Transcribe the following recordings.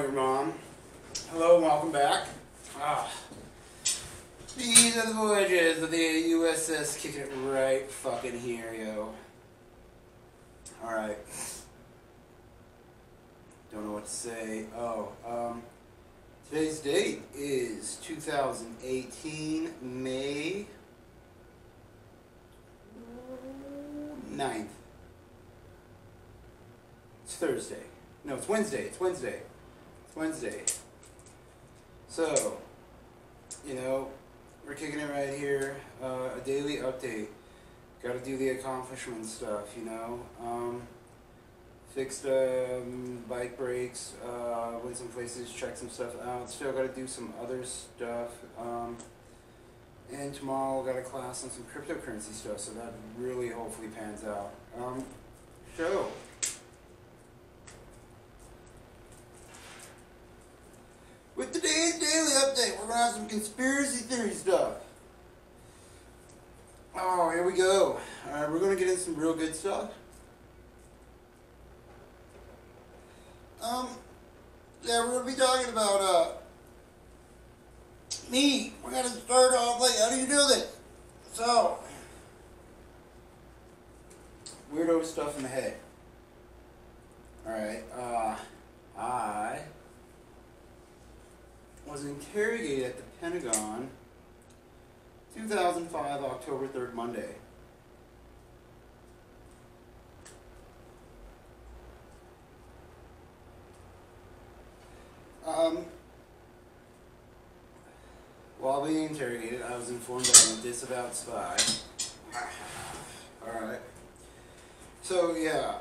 your mom. Hello and welcome back. These are the voyages of the USS kicking it right fucking here, yo. Alright. Don't know what to say. Today's date is 2018, May 9th. It's Thursday. No, it's Wednesday. It's Wednesday. So, we're kicking it right here. A daily update. Got to do the accomplishment stuff, Fixed bike brakes, went some places, checked some stuff out. Still got to do some other stuff. And tomorrow got a class on some cryptocurrency stuff, so that really hopefully pans out. With today's daily update, we're going to have some conspiracy theory stuff. Oh, here we go. Alright, we're going to get into some real good stuff. Yeah, we're going to be talking about, me. We're going to start off like, how do you do this? So, weirdo stuff in the head. Alright, I was interrogated at the Pentagon 2005, October 3rd, Monday. While being interrogated, I was informed that I'm a disavowed spy. Alright. So, yeah.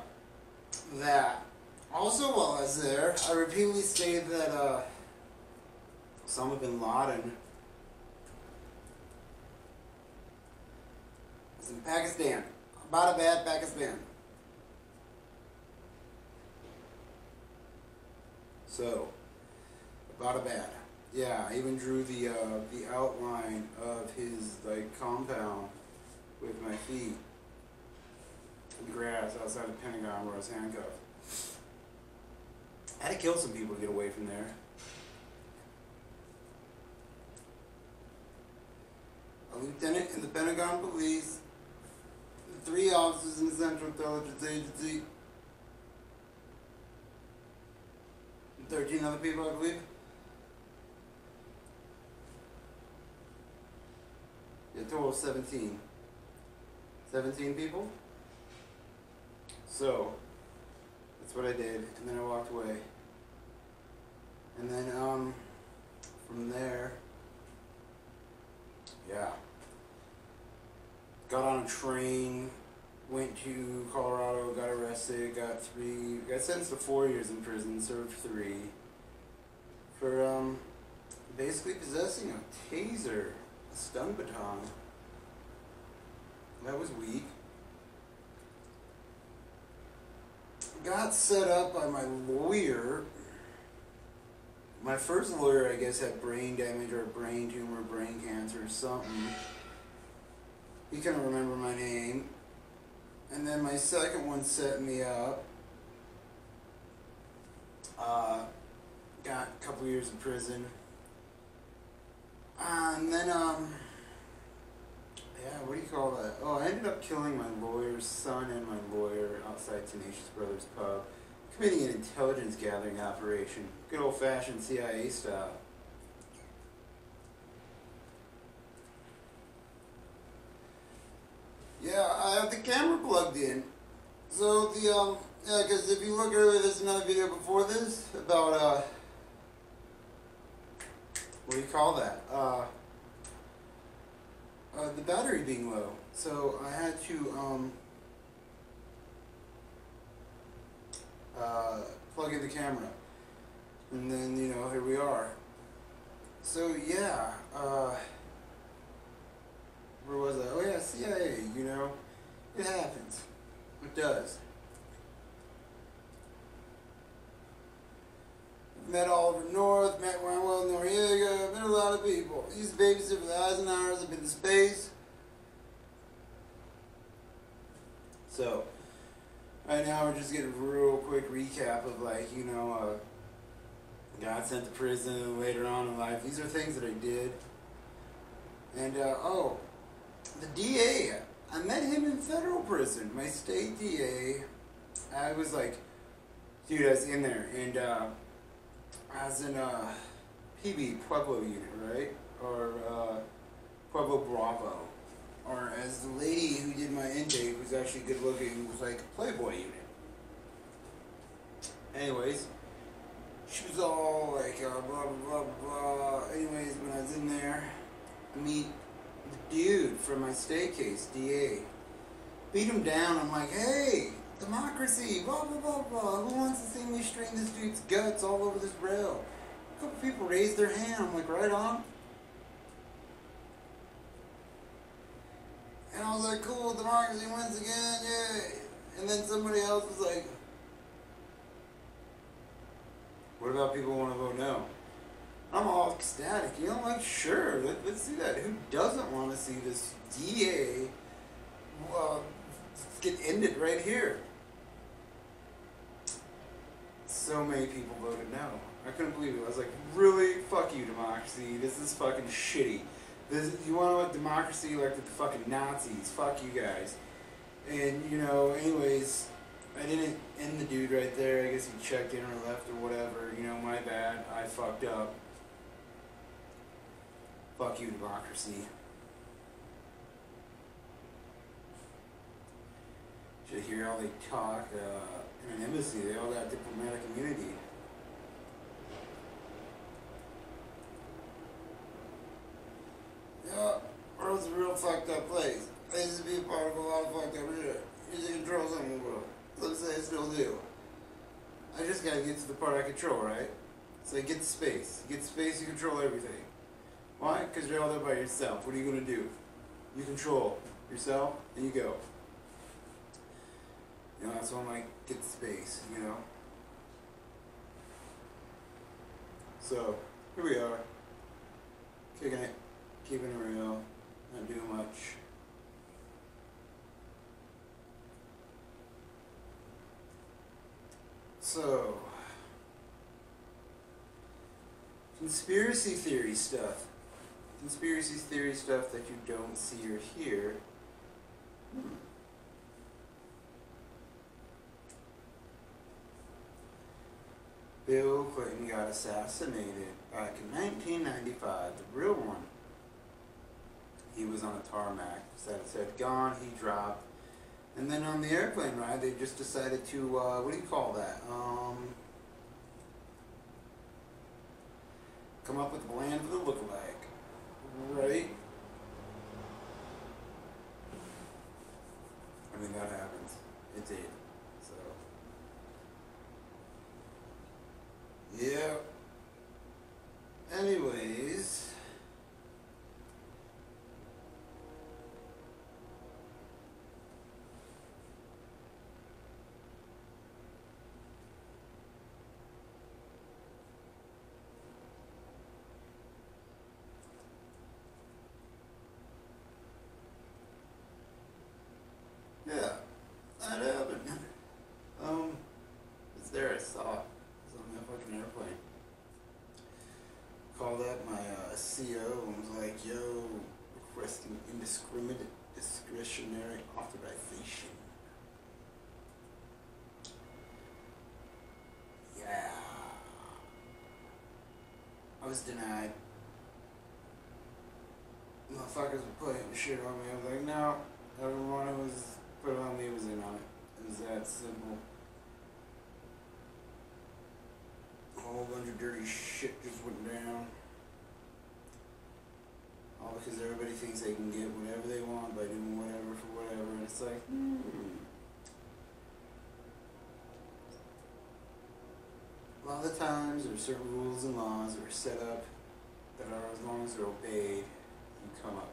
That. Also, while I was there, I repeatedly stated that, Osama bin Laden was in Pakistan. Abbottabad, Pakistan. So, Abbottabad. Yeah, I even drew the outline of his compound with my feet in the grass outside the Pentagon where I was handcuffed. I had to kill some people to get away from there. A lieutenant in the Pentagon Police, 3 officers in the Central Intelligence Agency, and 13 other people, I believe. A total of 17. 17 people. So, that's what I did, and then I walked away. And then, from there, yeah. Got on a train, went to Colorado, got arrested, got sentenced to 4 years in prison, served 3 for basically possessing a taser, a stun baton. That was weak. Got set up by my lawyer. My first lawyer, I guess, had brain damage or a brain tumor, brain cancer or something. He couldn't remember my name. And then my second one set me up. Got a couple years in prison. And then, yeah, what do you call that? Oh, I ended up killing my lawyer's son and my lawyer outside Tenacious Brothers pub, committing an intelligence gathering operation. Good old-fashioned CIA style. Yeah, I have the camera plugged in. So yeah, because if you look earlier, there's another video before this about, what do you call that? The battery being low. So I had to, plug in the camera. And then, here we are. So, yeah, where was I? Oh, yeah, CIA, It happens. It does. Met Oliver North, met Manuel Noriega, met a lot of people. Used to babysit for the Eisenhowers, I've been to space. So, right now we're just getting a real quick recap of got sent to prison later on in life. These are things that I did. And, the DA, I met him in federal prison. My state DA, I was like, dude, I was in there. And, I was in a PB, Pueblo unit, right? Or, Pueblo Bravo. Or as the lady who did my intake, who's actually good looking, was like Playboy unit. Anyways, she was all like blah blah blah blah. Anyways, when I was in there, I meet the dude from my state case, DA. Beat him down. I'm like, hey, democracy, blah blah blah blah. Who wants to see me string this dude's guts all over this rail? A couple people raised their hand. I'm like, right on. And I was like, cool, democracy wins again, yay. And then somebody else was like, what about people who want to vote no? I'm all ecstatic, you know, like, sure, let's see that. Who doesn't want to see this DA get ended right here? So many people voted no. I couldn't believe it. I was like, really? Fuck you, democracy. This is fucking shitty. You want to let democracy elected the fucking Nazis? Fuck you guys. And, you know, anyways, I didn't end the dude right there. I guess he checked in or left or whatever. You know, my bad. I fucked up. Fuck you, democracy. Should hear how they talk in an embassy. They all got diplomatic immunity. Yeah, world's a real fucked up place. I used to be a part of a lot of fucked up shit. Used to control something in the world. Let's say I still do. I just gotta get to the part I control, right? So I get the space. You get space, you control everything. Why? Because you're all there by yourself. What are you gonna do? You control yourself, and you go. You know, that's why I'm like, get the space, you know? So, here we are. Kicking it. Keeping it real, not doing much. So, conspiracy theory stuff. Conspiracy theory stuff that you don't see or hear. Bill Clinton got assassinated back in 1995, the real one. He was on a tarmac, said gone, he dropped. And then on the airplane ride, they just decided to, what do you call that? Come up with a plan for the lookalike. Right? I mean, that happens. It did. So. Yeah. Anyways. Yeah, that happened. It's there, I saw it. It was on that fucking airplane. Called up my CO and was like, yo, requesting indiscriminate discretionary authorization. Yeah. I was denied. Motherfuckers were putting shit on me. I was like, no, everyone who was put it on me was in on it. It was that simple. A whole bunch of dirty shit just went down. All because everybody thinks they can get whatever they want by doing whatever for whatever. And it's like, A lot of the times there are certain rules and laws that are set up that are, as long as they're obeyed, you come up.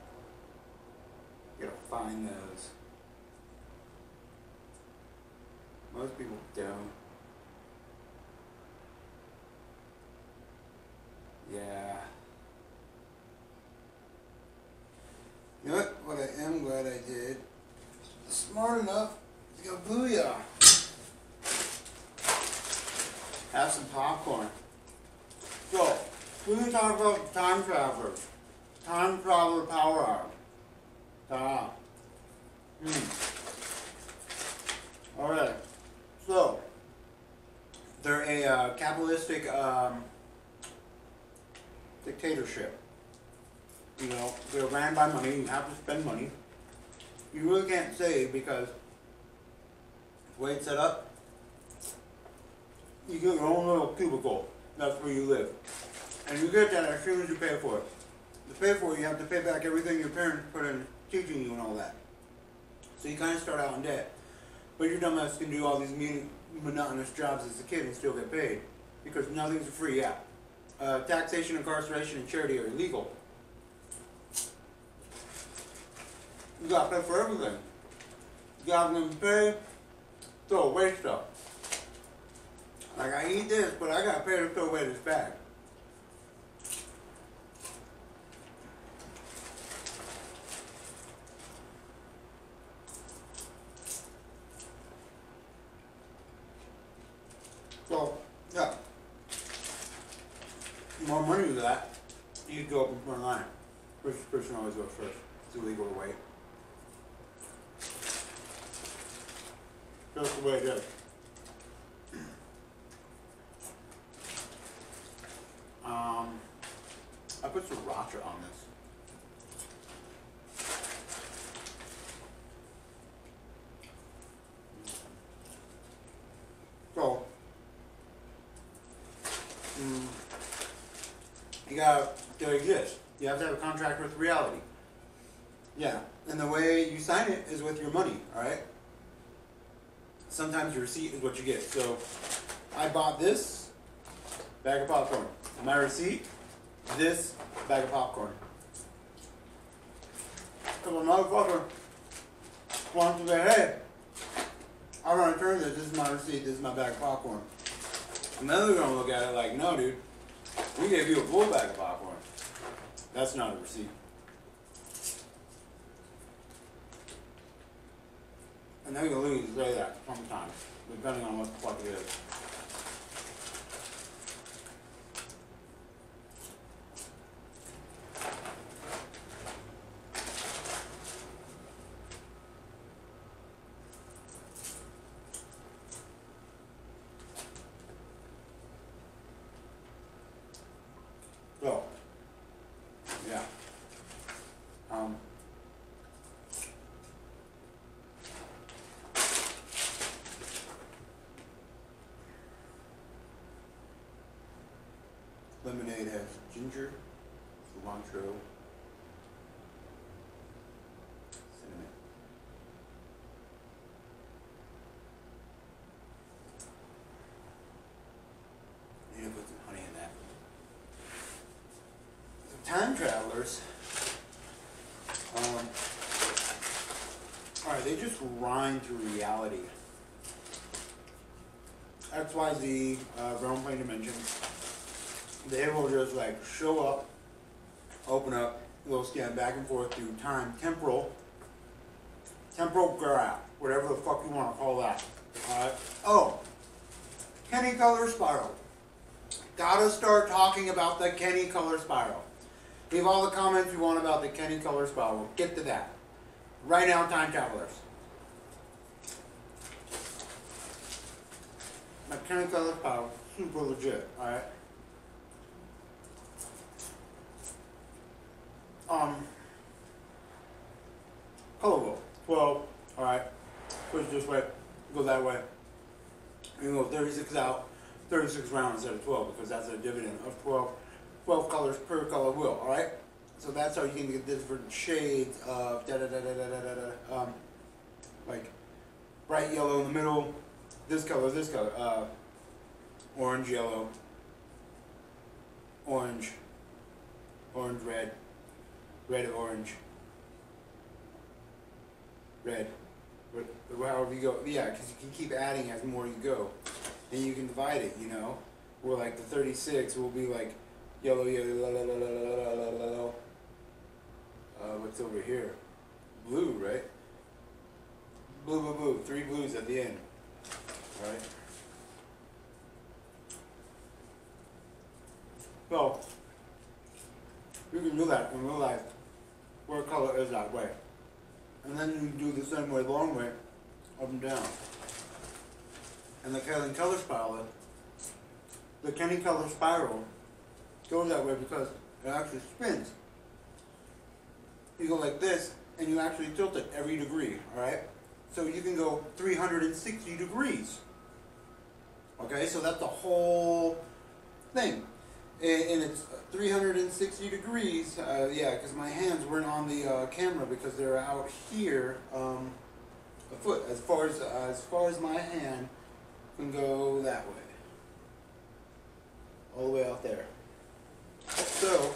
You gotta find those. Most people don't. Yeah. You know what I am glad I did? Smart enough to go booyah. Have some popcorn. We're going to talk about time travelers. Time traveler power hour. Ta-da. Alright. So, they're a capitalistic dictatorship. You know, they're ran by money. You have to spend money. You really can't say because the way it's set up, you get your own little cubicle. That's where you live. And you get that as soon as you pay for it. To pay for it, you have to pay back everything your parents put in teaching you and all that. So you kind of start out in debt. But your dumbass can do all these monotonous jobs as a kid and still get paid. Because nothing's free, yeah. Taxation, incarceration, and charity are illegal. You gotta pay for everything. You gotta pay, throw away stuff. Like, I eat this, but I gotta pay to throw away this bag. So, yeah. More money to that, you go up in front line. First person always goes first. It's illegal to wait. That's the way it is. I put sriracha on this. So, you gotta, to exist, you have to have a contract with reality. Yeah, and the way you sign it is with your money, alright? Sometimes your receipt is what you get. So, I bought this bag of popcorn. My receipt, this bag of popcorn. So a motherfucker wants to say, hey, I want to return this. This is my receipt. This is my bag of popcorn. And then they're going to look at it like, no, dude, we gave you a full bag of popcorn. That's not a receipt. And they're going to lose say that sometimes, depending on what the fuck it is. So, yeah. Lemonade has ginger, cilantro, cinnamon. You need to put some honey in that. So time travelers, alright, they just grind through reality. XYZ, realm plane dimensions. They will just like show up, open up, they'll scan back and forth through time, temporal graph, whatever the fuck you want to call that. Alright? Oh, Kenny color spiral. Gotta start talking about the Kenny color spiral. Leave all the comments you want about the Kenny color spiral. We'll get to that. Right now, time travelers. My Kenny color spiral, super legit, alright? Colorful. 12. Alright. Push this way. Go that way. You go 36 out, 36 rounds instead of 12 because that's a dividend of 12 colors per color wheel. Alright? So that's how you can get different shades of like bright yellow in the middle, this color, orange, yellow, orange, red, red, orange, red, however you go. Yeah, because you can keep adding as more you go. And you can divide it, you know. Where like the 36 will be like yellow, yellow, what's over here? Blue, right? Blue, blue, blue. 3 blues at the end. Right? So, You can do that in real life where color is that way. And then you do the same way, long way, up and down. And the Kenny color spiral, goes that way because it actually spins. You go like this, and you actually tilt it every degree, alright? So you can go 360 degrees. Okay, so that's the whole thing. And it's 360 degrees, yeah, because my hands weren't on the camera because they're out here, a foot, as far as my hand can go that way. All the way out there. So,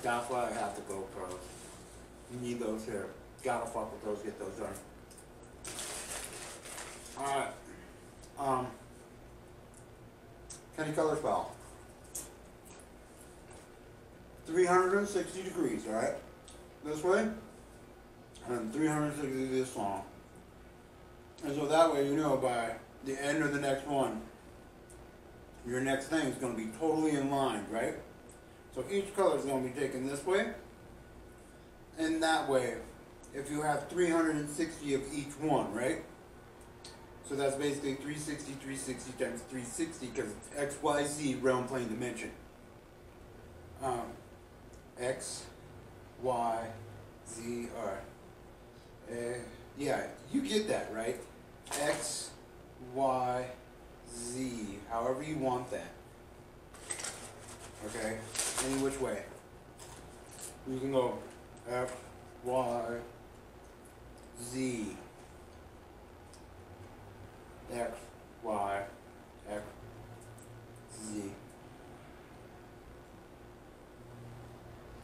that's why I have the GoPros. You need those here. Gotta fuck with those, get those done. Alright. Kenny color spell. 360 degrees, alright? This way, and 360 this long. And so that way you know by the end of the next one, your next thing is going to be totally in line, right? So each color is going to be taken this way, and that way, if you have 360 of each one, right? So that's basically 360, 360 times 360, because it's X, Y, Z, realm, plane, dimension. X, Y, Z, R. Yeah, you get that, right? X, Y, Z, however you want that. Okay? Any which way. You can go F, Y, Z, X, Y, X, Z.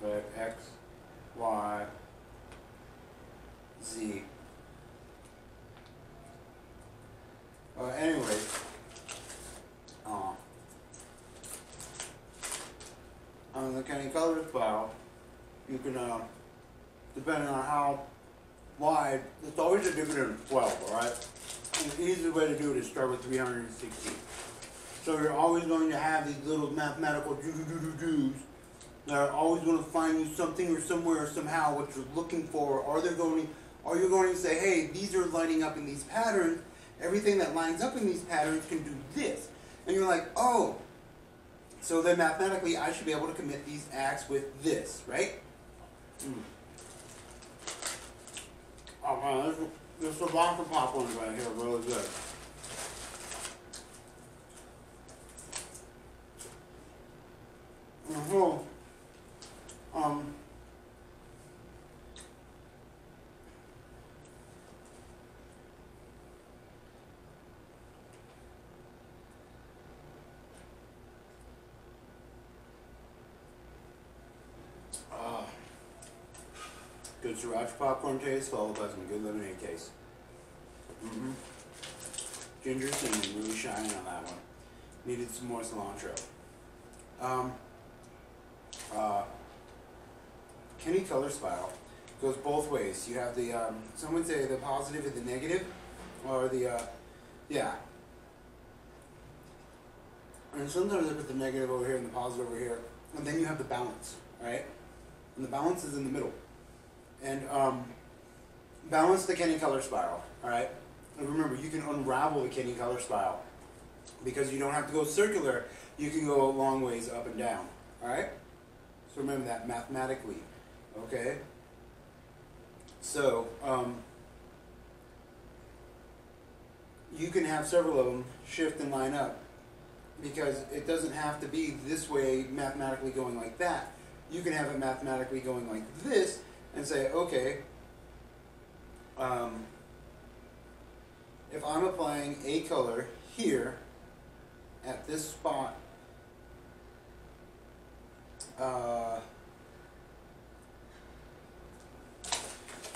But X, Y, Z. Anyway, on the Kenny color file, you can, depending on how wide, it's always a dividend of 12, alright? And the easiest way to do it is start with 360. So you're always going to have these little mathematical do-do-do-do-do's that are always going to find you something or somewhere or somehow what you're looking for, or you're going to say, hey, these are lining up in these patterns. Everything that lines up in these patterns can do this. And you're like, oh, so then mathematically I should be able to commit these acts with this, right? Oh man, there's some vodka popcorn right here, really good. Good sriracha popcorn taste, followed by some good lemonade taste. Ginger cinnamon really shining on that one. Needed some more cilantro. Kenny color spiral goes both ways. You have the, some would say the positive and the negative, or the, yeah. And sometimes I put the negative over here and the positive over here, and then you have the balance, right? And the balance is in the middle. And balance the Kenny color spiral, alright? And remember, you can unravel the Kenny color spiral because you don't have to go circular, you can go a long ways up and down, alright? So remember that mathematically, okay? So, you can have several of them shift and line up because it doesn't have to be this way mathematically going like that. You can have it mathematically going like this and say, okay, if I'm applying a color here at this spot,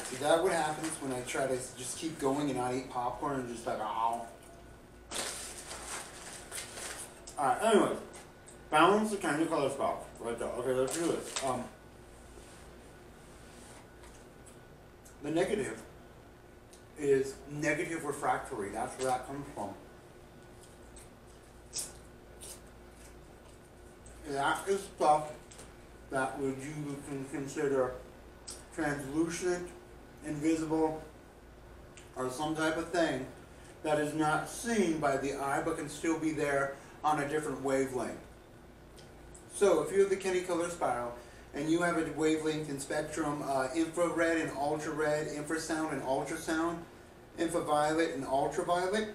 see, that what happens when I try to just keep going and not eat popcorn and just like, oh. Alright, anyway, balance the Kenny color spot right there. Okay, let's do this. The negative is negative refractory. That's where that comes from. that is stuff that you can consider translucent, invisible, or some type of thing that is not seen by the eye but can still be there on a different wavelength. So if you have the Kenny color spiral and you have a wavelength and spectrum, infrared and ultrared, infrasound and ultrasound, infraviolet and ultraviolet,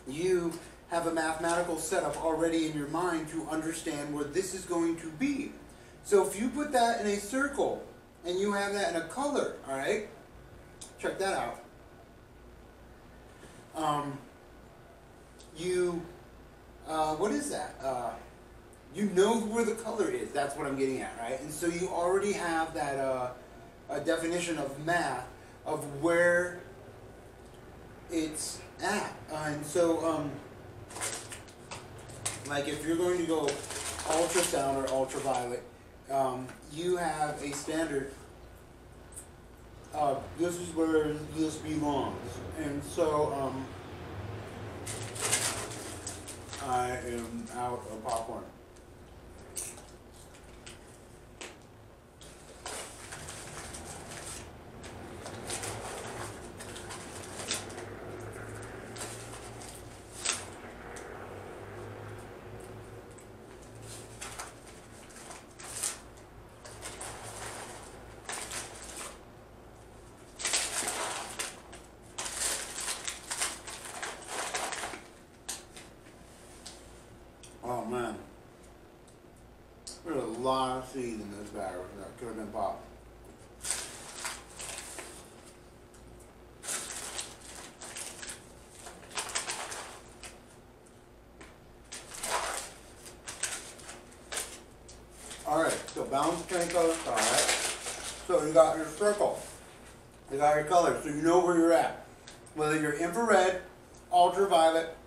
you have a mathematical setup already in your mind to understand where this is going to be. So if you put that in a circle and you have that in a color, alright, check that out. What is that? You know where the color is. That's what I'm getting at, right? And so you already have that a definition of math of where it's at. And so, like if you're going to go ultrasound or ultraviolet, you have a standard. This is where this belongs. And so, I am out of popcorn. Oh man, there's a lot of seeds in this batter that could have been popped. Alright, so balance train color star, right? So you got your circle, you got your color, so you know where you're at. Whether you're infrared, ultraviolet,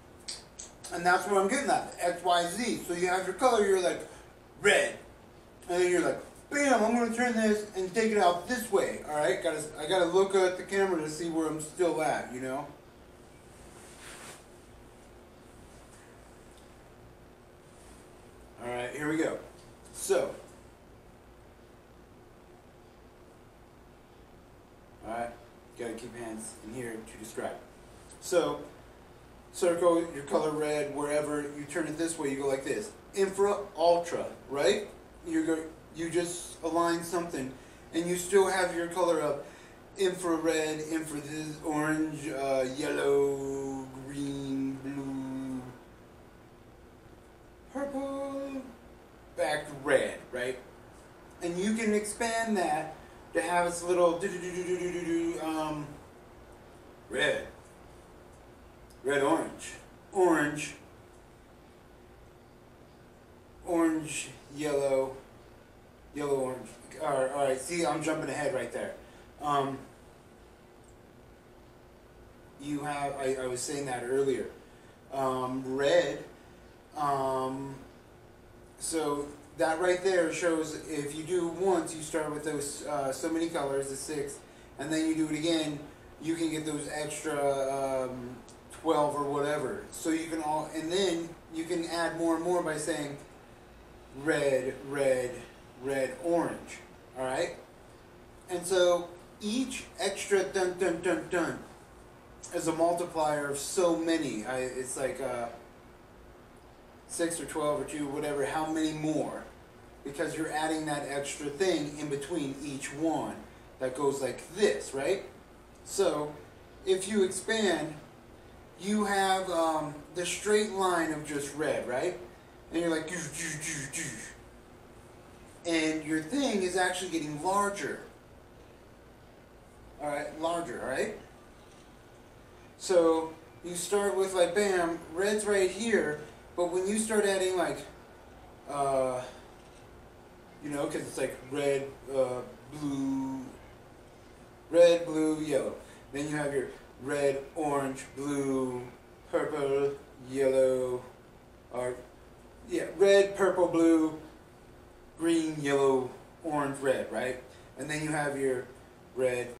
and that's what I'm getting at, X, Y, Z. So you have your color, you're like, red. And then you're like, bam, I'm going to turn this and take it out this way. Alright, I gotta look at the camera to see where I'm still at, you know? Alright, here we go. So, alright, gotta keep hands in here to describe. So, circle your color red wherever you turn it this way, you go like this. Infra, ultra, right? You just align something and you still have your color up. Infrared, this orange, yellow, green, blue, purple, back to red, right? And you can expand that to have its little red. Red, orange, orange, yellow, orange. Alright, see, I'm jumping ahead right there. You have, I was saying that earlier. Red, so that right there shows if you do once, you start with those so many colors, the 6, and then you do it again, you can get those extra 12 or whatever. So you can and then you can add more and more by saying red, orange. Alright? And so each extra dun is a multiplier of so many. It's like 6 or 12 or 2, whatever, how many more? Because you're adding that extra thing in between each one that goes like this, right? So if you expand, you have the straight line of just red, right? And you're like, and your thing is actually getting larger. Alright, larger, alright? So you start with like, bam, red's right here, but when you start adding like, you know, because it's like red, blue, yellow. Then you have your red, orange, blue, purple, yellow, or yeah, red, purple, blue, green, yellow, orange, red, right? And then you have your red,